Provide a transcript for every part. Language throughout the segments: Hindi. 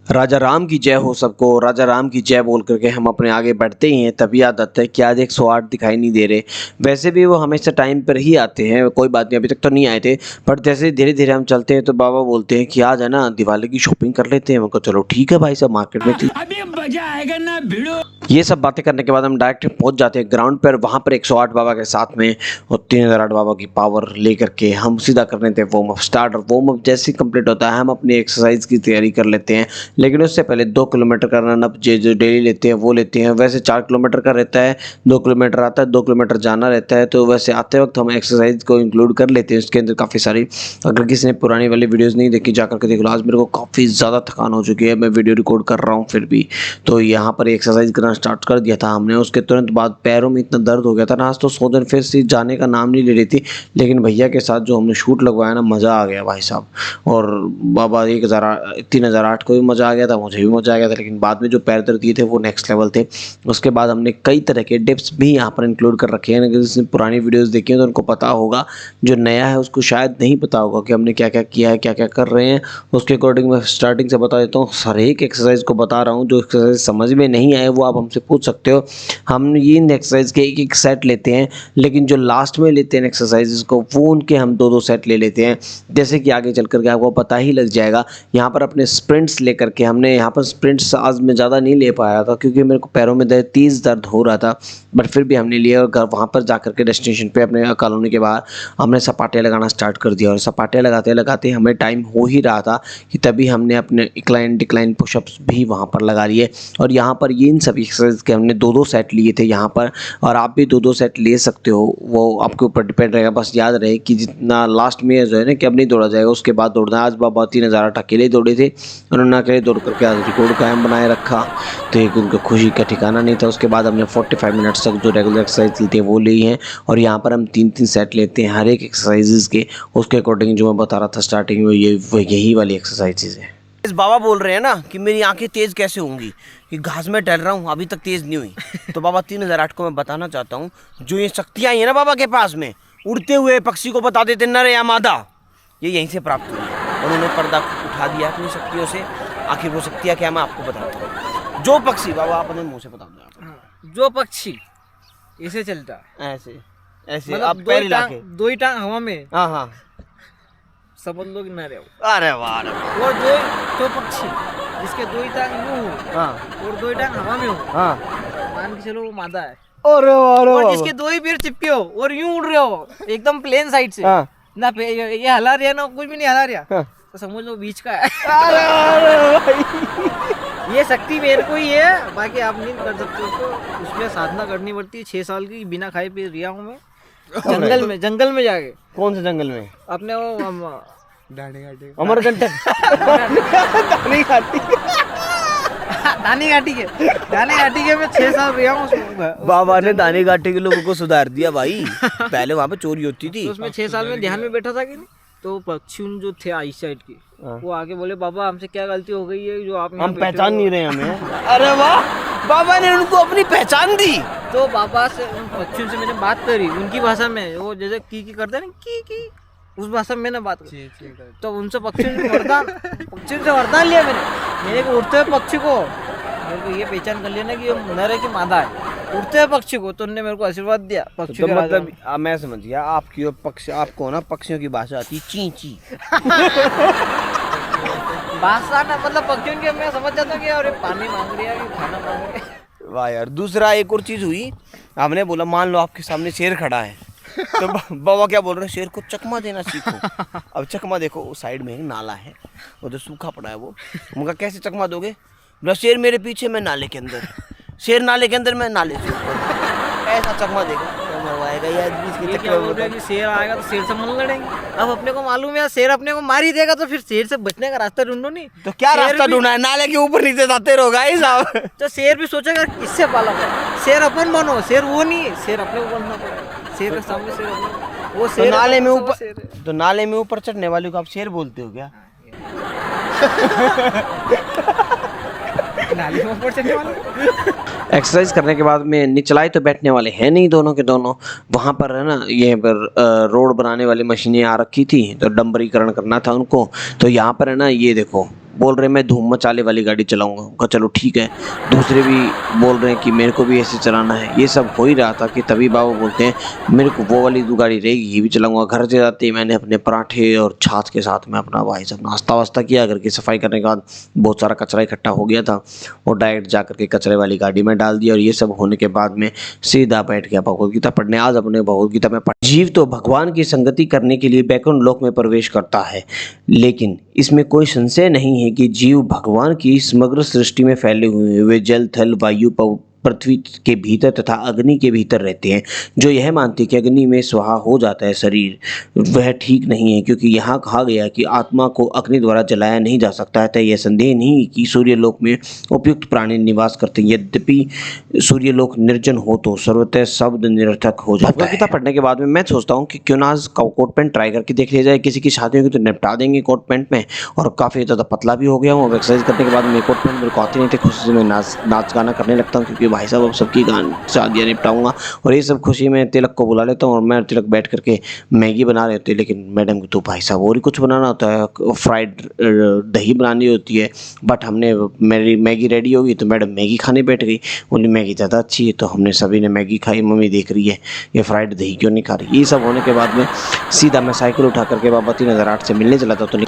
राजा राम की जय हो सबको। राजा राम की जय बोल करके हम अपने आगे बढ़ते ही हैं, तभी याद आता है कि आज 108 दिखाई नहीं दे रहे। वैसे भी वो हमेशा टाइम पर ही आते हैं, कोई बात नहीं, अभी तक तो नहीं आए थे। बट जैसे धीरे धीरे हम चलते हैं तो बाबा बोलते हैं कि आज है ना दिवाली की शॉपिंग कर लेते हैं। मैं कहा चलो ठीक है भाई साहब, मार्केट में थी अभी मजा आएगा ना भिड़ो। ये सब बातें करने के बाद हम डायरेक्ट पहुंच जाते हैं ग्राउंड पर। वहाँ पर 108 बाबा के साथ में और 3008 बाबा की पावर लेकर के हम सीधा कर लेते हैं वार्म अप स्टार्ट। और वार्म अप जैसे ही कंप्लीट होता है हम अपनी एक्सरसाइज की तैयारी कर लेते हैं। लेकिन उससे पहले 2 किलोमीटर का रन अप जो डेली लेते हैं वो लेते हैं। वैसे 4 किलोमीटर का रहता है, 2 किलोमीटर आता है, 2 किलोमीटर जाना रहता है। तो वैसे आते वक्त हम एक्सरसाइज को इंक्लूड कर लेते हैं उसके अंदर काफ़ी सारी। अगर किसी ने पुरानी वाली वीडियोज़ नहीं देखी जा करके देख लो। आज मेरे को काफ़ी ज़्यादा थकान हो चुकी है, मैं वीडियो रिकॉर्ड कर रहा हूँ फिर भी। तो यहाँ पर एक्सरसाइज करना स्टार्ट कर दिया था हमने। उसके तुरंत बाद पैरों में इतना दर्द हो गया था ना, आज तो 100 दिन फिर से जाने का नाम नहीं ले रही थी। लेकिन भैया के साथ जो हमने शूट लगवाया ना, मज़ा आ गया भाई साहब। और बाबा 3008 को भी मज़ा आ गया था, मुझे भी मज़ा आ गया था। लेकिन बाद में जो पैर दर्द दिए थे वो नेक्स्ट लेवल थे। उसके बाद हमने कई तरह के डिप्स भी यहाँ पर इंक्लूड कर रखे हैं। अगर जिसने पुरानी वीडियोज़ देखी हैं तो उनको पता होगा, जो नया है उसको शायद नहीं पता होगा कि हमने क्या क्या किया है, क्या क्या कर रहे हैं। उसके अकॉर्डिंग मैं स्टार्टिंग से बता देता हूँ, हर एक एक्सरसाइज को बता रहा हूँ। जो एक्सरसाइज समझ में नहीं आए वो आप हमसे पूछ सकते हो। हम ये इन एक्सरसाइज के एक एक सेट लेते हैं, लेकिन जो लास्ट में लेते हैं एक्सरसाइजेस को वो उनके हम 2-2 सेट ले लेते हैं। जैसे कि आगे चल करके आपको पता ही लग जाएगा। यहाँ पर अपने स्प्रिंट्स लेकर के हमने यहाँ पर स्प्रिंट्स आज मैं ज़्यादा नहीं ले पाया था क्योंकि मेरे को पैरों में तेज़ दर्द हो रहा था। बट फिर भी हमने लिया और वहाँ पर जा करके डेस्टिनेशन पे अपने कॉलोनी के बाहर हमने सपाटे लगाना स्टार्ट कर दिया। और सपाटे लगाते लगाते हमें टाइम हो ही रहा था कि तभी हमने अपने इंक्लाइन डिक्लाइन पुशअप्स भी वहाँ पर लगा लिए। और यहाँ पर ये इन सभी एक्सरसाइज के हमने 2-2 सेट लिए थे यहाँ पर। और आप भी 2-2 सेट ले सकते हो, वो आपके ऊपर डिपेंड रहेगा। बस याद रहे कि जितना लास्ट में जो है ना कि अब नहीं दौड़ा जाएगा, उसके बाद दौड़ना है। आज बाबा 3008 अकेले दौड़े थे, उन्होंने अकेले दौड़ करके आज रिकॉर्ड कायम बनाए रखा। तो एक उनकी खुशी का ठिकाना नहीं था। उसके बाद हमने 45 मिनट्स तक जो रेगुलर एक्सरसाइज लेते हैं वो ली हैं। और यहाँ पर हम 3-3 सेट लेते हैं हर एक एक्सरसाइजेज के। उसके अकॉर्डिंग जो मैं बता रहा था स्टार्टिंग में, यही वाली एक्सरसाइजेज है। इस बाबा बोल रहे हैं ना कि मेरी आंखें तेज कैसे होंगी, कि घास में टहल रहा हूँ अभी तक तेज नहीं हुई। तो बाबा 3008 को मैं बताना चाहता हूँ, जो ये शक्तियाँ आई है ना बाबा के पास में, उड़ते हुए पक्षी को बता देते नर या मादा, ये यहीं से प्राप्त हुई है। उन्होंने पर्दा उठा दिया अपनी शक्तियों से। आखिर वो शक्तियाँ क्या मैं आपको बताता हूँ। जो पक्षी, बाबा आप अपने मुँह से बता दो। जो पक्षी ऐसे चलता है, ऐसे ऐसे मतलब आप पैर हिला के, 2 ही टांग हवा में, हाँ हाँ, समझ लो कि नर है वो। अरे वाह अरे वाह, और जो पक्षी जिसके 2 ही टांग यूं हो हाँ और 2 ही टांग हवा में हो, हाँ, मान के चलो वो मादा है। अरे वाह अरे और वाह, जिसके 2 ही पैर चिपके हो और यूं उड़ रहे हो एकदम प्लेन साइड से, हाँ ना ये हला रहा ना कुछ भी नहीं हला रहा, हाँ, तो समझ लो बीच का है। अरे अरे भाई, ये शक्ति मेरे को ही है, बाकी आप नहीं कर सकते उसको। उसमें साधना करनी पड़ती है। 6 साल की बिना खाए पी रिया हूँ मैं, जंगल में जाके। कौन से जंगल में? अपने वो अमरकंटक दानी घाटी के मैं 6 साल रहा हूँ उसमें। बाबा ने दानी घाटी के लोगों को सुधार दिया भाई। पहले वहाँ पे चोरी होती थी। तो उसमें 6 साल में ध्यान में बैठा था कि नहीं, तो पक्षी जो थे आइस साइड की, वो आके बोले बाबा हमसे क्या गलती हो गई है जो आप हम पहचान नहीं रहे हमें। अरे वाह, बाबा ने उनको अपनी पहचान दी। तो बाबा से उन पक्षियों से मैंने बात करी उनकी भाषा में, वो जैसे की करते हैं ना, की उस भाषा में मैंने बात की। तो उनसे पक्षियों से वरदान लिया मैंने को उड़ते हुए पक्षी को, मेरे को ये पहचान कर लिया ना कि ये नर है कि मादा है। उड़ते हुए पक्षी को तो उन्होंने मेरे को आशीर्वाद दिया। पक्षी तो मतलब मैं समझ गया, आपकी पक्षी, आपको ना पक्षियों की भाषा आती ची ची। भाषा ना मतलब पक्षियों की मैं समझ जाता हूँ कि अरे पानी मांग रही है कि खाना मांग रही है। वाह यार। दूसरा एक और चीज़ हुई, हमने बोला मान लो आपके सामने शेर खड़ा है, तो बाबा क्या बोल रहे हैं, शेर को चकमा देना सीखो। अब चकमा देखो, उस साइड में एक नाला है, वो जो सूखा पड़ा है वो, उनका कैसे चकमा दोगे? बोला शेर मेरे पीछे, मैं नाले के अंदर, शेर नाले के अंदर, मैं नाले से ऊपर, ऐसा चकमा देगा तो मरवाएगा यार। ये क्या बोल रहे हैं कि शेर आएगा तो शेर से मन लड़ेंगे। अब अपने को मालूम है शेर अपने को मार ही देगा, तो फिर शेर से बचने का रास्ता ढूंढो नहीं। तो क्या रास्ता ढूंढना है? नाले के ऊपर नीचे जाते रहो गाइस आप। तो शेर भी सोचेगा किससे पाला है, शेर अपन बनो, शेर वो नहीं है, शेर अपने को बनना पड़ेगा। शेर के सामने शेर अपने, वो शेर नाले में ऊपर, तो नाले में ऊपर चढ़ने वाले को आप शेर बोलते हो क्या? नाले में ऊपर चढ़ने वाले। एक्सरसाइज करने के बाद में निचलाई तो बैठने वाले हैं नहीं दोनों के दोनों। वहाँ पर है ना ये पर रोड बनाने वाली मशीनें आ रखी थी, तो डंबरीकरण करना था उनको। तो यहाँ पर है ना ये देखो बोल रहे हैं मैं धूम मचाले वाली गाड़ी चलाऊंगा। कहा चलो ठीक है। दूसरे भी बोल रहे हैं कि मेरे को भी ऐसे चलाना है। ये सब हो ही रहा था कि तभी बाबा बोलते हैं मेरे को वो वाली गाड़ी रहेगी ये भी चलाऊंगा। घर से जाते ही मैंने अपने पराठे और छाछ के साथ में अपना भाई साहब नाश्ता वास्ता किया। घर की सफाई करने के बाद बहुत सारा कचरा इकट्ठा हो गया था और डायरेक्ट जा करके कचरे वाली गाड़ी में डाल दिया। और ये सब होने के बाद में सीधा बैठ गया भगवद गीता पढ़ने। आज अपने भगवद गीता में जीव तो भगवान की संगति करने के लिए बैकुंठ लोक में प्रवेश करता है, लेकिन इसमें कोई संशय नहीं है कि जीव भगवान की समग्र सृष्टि में फैले हुए वे जल थल वायु पृथ्वी के भीतर तथा अग्नि के भीतर रहते हैं। जो यह मानते हैं कि अग्नि में स्वाहा हो जाता है शरीर, वह ठीक नहीं है, क्योंकि यहाँ कहा गया कि आत्मा को अग्नि द्वारा जलाया नहीं जा सकता है। तो यह संदेह नहीं कि सूर्यलोक में उपयुक्त प्राणी निवास करते हैं। यद्यपि सूर्यलोक निर्जन हो तो सर्वतः शब्द निरर्थक हो जाता है। गीता पढ़ने के बाद में मैं सोचता हूँ कि क्यों ना आज कोट पैंट ट्राई करके देख लिया जाए। किसी की शादी होगी तो निपटा देंगे कोट पैंट में। और काफ़ी ज़्यादा पतला भी हो गया हूँ। एक्सरसाइज करने के बाद मेरे कोट पैंट मेरे को आती नहीं थी। खुशी से मैं नाच गाना करने लगता हूँ, क्योंकि भाई साहब अब सबकी शादियाँ निपटाऊंगा। और ये सब खुशी में तिलक को बुला लेता हूँ और मैं तिलक बैठ करके मैगी बना रहे होते हैं। लेकिन मैडम को तो भाई साहब और ही कुछ बनाना होता है, फ्राइड दही बनानी होती है। बट हमने मेरी मैगी रेडी होगी तो मैडम मैगी खाने बैठ गई। बोली मैगी ज़्यादा अच्छी है, तो हमने सभी ने मैगी खाई। मम्मी देख रही है ये फ्राइड दही क्यों नहीं खा रही। ये सब होने के बाद में सीधा मैं साइकिल उठा करके बाबा 3008 से मिलने चला था। तो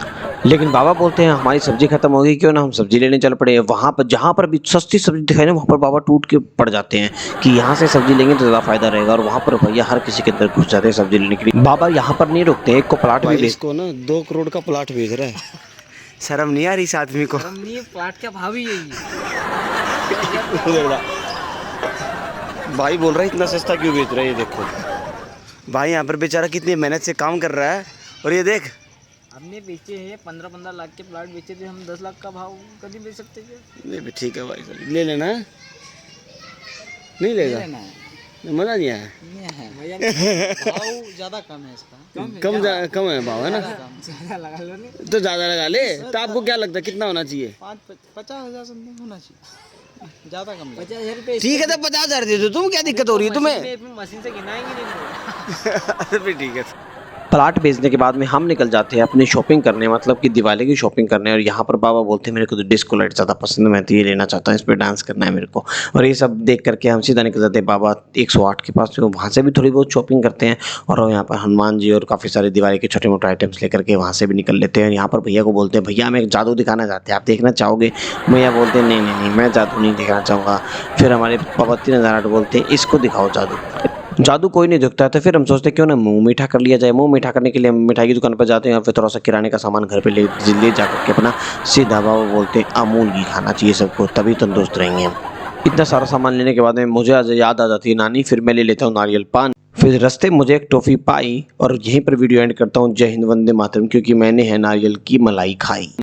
लेकिन बाबा बोलते हैं हमारी सब्जी खत्म हो गई, क्यों ना हम सब्जी लेने चल पड़े। वहाँ पर जहाँ पर भी सस्ती सब्जी दिखाई ना वहाँ पर बाबा टूट के पड़ जाते हैं कि यहाँ से सब्जी लेंगे तो ज़्यादा फायदा रहेगा। और वहाँ पर भैया हर किसी के अंदर घुस जाते हैं सब्जी लेने के लिए। बाबा यहाँ पर नहीं रुकते, एक को प्लाट भी इसको ना 2 करोड़ का प्लाट बेच रहा है। शर्म नहीं आ रही इस आदमी को। हम नहीं, प्लाट का भाव ही यही है। भाई बोल रहा है इतना सस्ता क्यों बेच रहा है। ये देखो भाई यहाँ पर बेचारा कितनी मेहनत से काम कर रहा है। और ये देख हमने बेचे हैं 15-15 लाख के प्लाट बेचे थे, हम 10 लाख का भाव कभी बेच सकते थे। नहीं ठीक है भाई साहब ले लेना। नहीं लेगा मजा नहीं आया। भाव ज़्यादा कम है इसका। कम है भाव है ना। ज़्यादा लगा लो नहीं तो ज़्यादा लगा ले। तो आपको क्या लगता है कितना होना चाहिए। 50,000 समथिंग होना चाहिए, ज़्यादा कम 50,000 रुपये। ठीक है तो 50,000 दे दो। तुम क्या दिक्कत हो रही है तुम्हें। मशीन से गिनाएंगे नहीं। फिर ठीक है। प्लाट बेचने के बाद में हम निकल जाते हैं अपनी शॉपिंग करने, मतलब कि दिवाली की शॉपिंग करने। और यहाँ पर बाबा बोलते हैं मेरे को तो डिस्को लाइट ज़्यादा पसंद है, मैं तो ये लेना चाहता हूँ, इस पर डांस करना है मेरे को। और ये सब देख करके हम सीधा निकल जाते हैं बाबा 108 के पास। वहाँ से भी थोड़ी बहुत शॉपिंग करते हैं और यहाँ पर हनुमान जी और काफ़ी सारे दिवाली के छोटे मोटे आइटम्स लेकर के वहाँ से भी निकल लेते हैं। यहाँ पर भैया को बोलते हैं भैया हमें जादू दिखाना चाहते हैं, आप देखना चाहोगे। भैया बोलते हैं नहीं मैं जादू नहीं दिखाना चाहूँगा। फिर हमारे बाबा 3008 बोलते हैं इसको दिखाओ जादू। जादू कोई नहीं दिखता है। तो फिर हम सोचते हैं क्यों ना मुंह मीठा कर लिया जाए। मुंह मीठा करने के लिए हम मिठाई की दुकान पर जाते हैं और फिर थोड़ा सा किराने का सामान घर पे ले जा करके अपना सीधा बाबा बोलते हैं अमूल घी खाना चाहिए सबको, तभी तंदुरुस्त रहेंगे हम। इतना सारा सामान लेने के बाद में मुझे आज याद आ जाती है नानी। फिर मैं ले लेता हूँ नारियल पान। फिर रास्ते मुझे एक टॉफ़ी पाई और यहीं पर वीडियो एंड करता हूँ। जय हिंद वंदे मातरम, क्योंकि मैंने है नारियल की मलाई खाई।